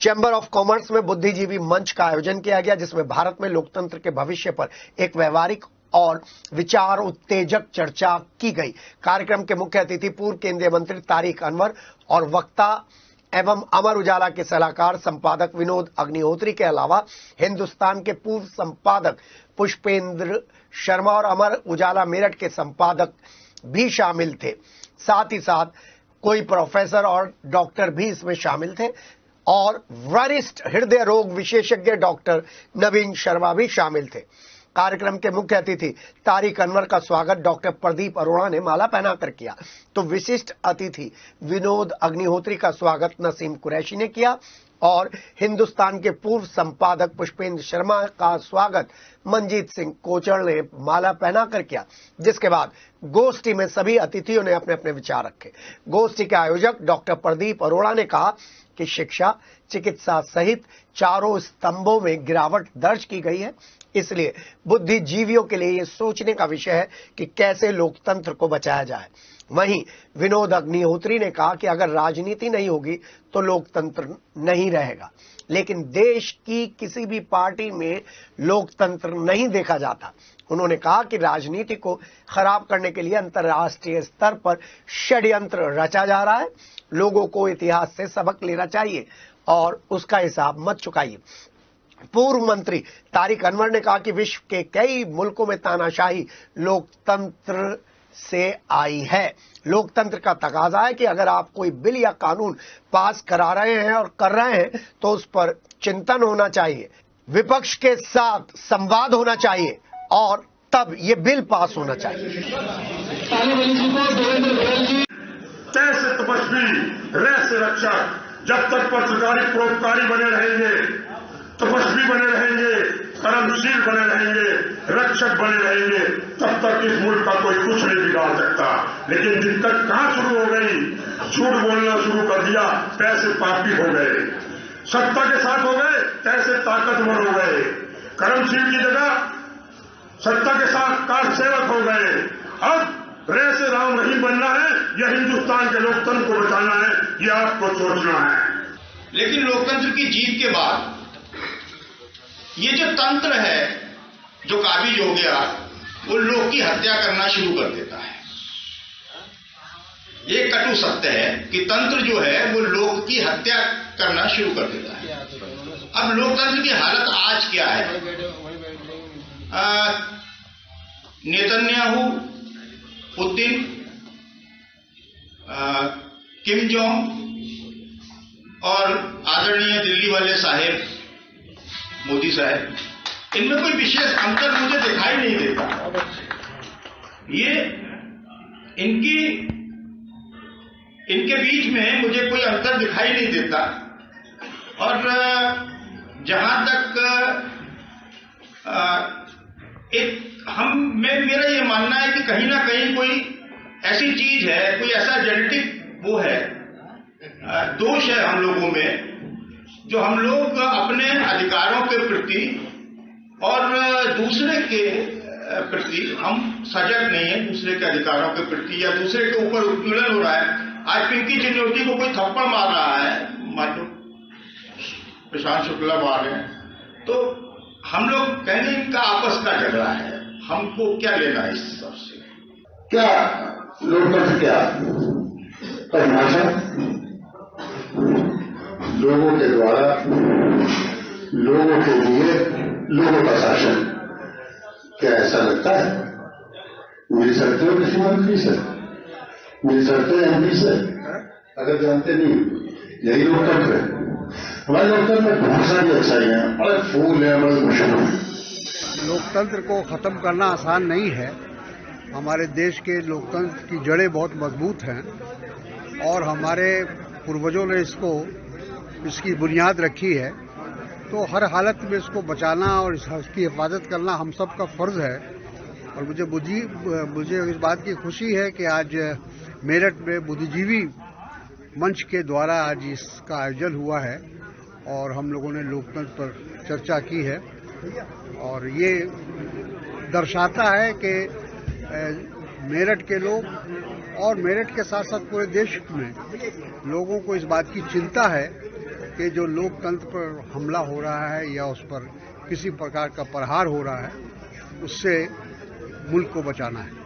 Chamber of commerce में बुद्धिजीवी मंच का आयोजन किया गया, जिसमें भारत में लोकतंत्र के भविष्य पर एक व्यवहारिक और विचार उत्तेजक चर्चा की गई। कार्यक्रम के मुख्य अतिथि पूर्व केंद्रीय मंत्री तारिक अनवर और वक्ता एवं अमर उजाला के सलाहकार संपादक विनोद अग्निहोत्री के अलावा हिंदुस्तान के पूर्व संपादक पुष्पेंद्र शर्मा और अमर उजाला मेरठ के संपादक भी शामिल थे। साथ ही साथ कोई प्रोफेसर और डॉक्टर भी इसमें शामिल थे और वरिष्ठ हृदय रोग विशेषज्ञ डॉक्टर नवीन शर्मा भी शामिल थे। कार्यक्रम के मुख्य अतिथि तारिक अनवर का स्वागत डॉक्टर प्रदीप अरोड़ा ने माला पहनाकर किया, तो विशिष्ट अतिथि विनोद अग्निहोत्री का स्वागत नसीम कुरैशी ने किया और हिंदुस्तान के पूर्व संपादक पुष्पेंद्र शर्मा का स्वागत मंजीत सिंह कोचर ने माला पहनाकर किया। जिसके बाद गोष्ठी में सभी अतिथियों ने अपने अपने विचार रखे। गोष्ठी के आयोजक डॉक्टर प्रदीप अरोड़ा ने कहा कि शिक्षा, चिकित्सा सहित चारों स्तंभों में गिरावट दर्ज की गई है, इसलिए बुद्धिजीवियों के लिए यह सोचने का विषय है कि कैसे लोकतंत्र को बचाया जाए। वहीं विनोद अग्निहोत्री ने कहा कि अगर राजनीति नहीं होगी तो लोकतंत्र नहीं रहेगा, लेकिन देश की किसी भी पार्टी में लोकतंत्र नहीं देखा जाता। उन्होंने कहा कि राजनीति को खराब करने के लिए अंतर्राष्ट्रीय स्तर पर षड्यंत्र रचा जा रहा है। लोगों को इतिहास से सबक लेना चाहिए और उसका हिसाब मत चुकाइए। पूर्व मंत्री तारिक अनवर ने कहा कि विश्व के कई मुल्कों में तानाशाही लोकतंत्र से आई है। लोकतंत्र का तकाजा है कि अगर आप कोई बिल या कानून पास करा रहे हैं और कर रहे हैं तो उस पर चिंतन होना चाहिए, विपक्ष के साथ संवाद होना चाहिए और तब ये बिल पास होना चाहिए। कैसे तपस्वी रहस्य रक्षक, जब तक पत्रकारी परोपकारी बने रहेंगे, तपस्वी बने रहेंगे, कर्मशील बने रहेंगे, रक्षक बने रहेंगे, तब तक इस मुल्क का कोई कुछ नहीं बिगाड़ सकता। लेकिन दिक्कत कहां शुरू हो गई? झूठ बोलना शुरू कर दिया, पैसे पापी हो गए, सत्ता के साथ हो गए, पैसे ताकतवर हो गए, कर्मशील की जगह सत्ता के साथ कार सेवक हो गए। अब रे से राम नहीं बनना है, यह हिंदुस्तान के लोकतंत्र को बचाना है, यह आपको सोचना है। लेकिन लोकतंत्र की जीत के बाद ये जो तंत्र है जो काबिज हो गया, वो लोग की हत्या करना शुरू कर देता है। ये कटु सत्य है कि तंत्र जो है वो लोग की हत्या करना शुरू कर देता है। अब लोकतंत्र की हालत आज क्या है? नेतन्याहू, पुतिन, किम जोंग और आदरणीय दिल्ली वाले साहेब मोदी साहब, इनमें कोई विशेष अंतर मुझे दिखाई नहीं देता। ये इनके बीच में मुझे कोई अंतर दिखाई नहीं देता। और जहां तक मेरा ये मानना है कि कहीं ना कहीं कोई ऐसी चीज है, कोई ऐसा जेनेटिक वो है, दोष है हम लोगों में, जो हम लोग अपने अधिकारों के प्रति और दूसरे के प्रति हम सजग नहीं है। दूसरे के अधिकारों के प्रति या दूसरे के ऊपर उत्पीड़न हो रहा है। आज पिंकी चिन्नौती को कोई थप्पड़ मार रहा है, मान लो प्रशांत शुक्ला मार रहे हैं, तो हम लोग कहेंगे इनका आपस का झगड़ा है, हमको क्या लेना है इस सबसे? क्या लोकतंत्र क्या परिभाषा? लोगों के द्वारा लोगों के लिए लोगों का शासन। क्या ऐसा लगता है? मिल सकते हो किसी मंत्री से, मिल सकते हैं एमपी से, अगर जानते नहीं, यही लोकतंत्र है। हमारे लोकतंत्र में बहुत सारी अच्छाइयां हैं, बड़े फूल है, बड़े खुशबू। लोकतंत्र को खत्म करना आसान नहीं है। हमारे देश के लोकतंत्र की जड़ें बहुत मजबूत हैं और हमारे पूर्वजों ने इसकी बुनियाद रखी है, तो हर हालत में इसको बचाना और इसकी हिफाजत करना हम सब का फर्ज है। और मुझे इस बात की खुशी है कि आज मेरठ में बुद्धिजीवी मंच के द्वारा आज इसका आयोजन हुआ है और हम लोगों ने लोकतंत्र पर चर्चा की है। और ये दर्शाता है कि मेरठ के लोग और मेरठ के साथ साथ पूरे देश में लोगों को इस बात की चिंता है कि जो लोकतंत्र पर हमला हो रहा है या उस पर किसी प्रकार का प्रहार हो रहा है, उससे मुल्क को बचाना है।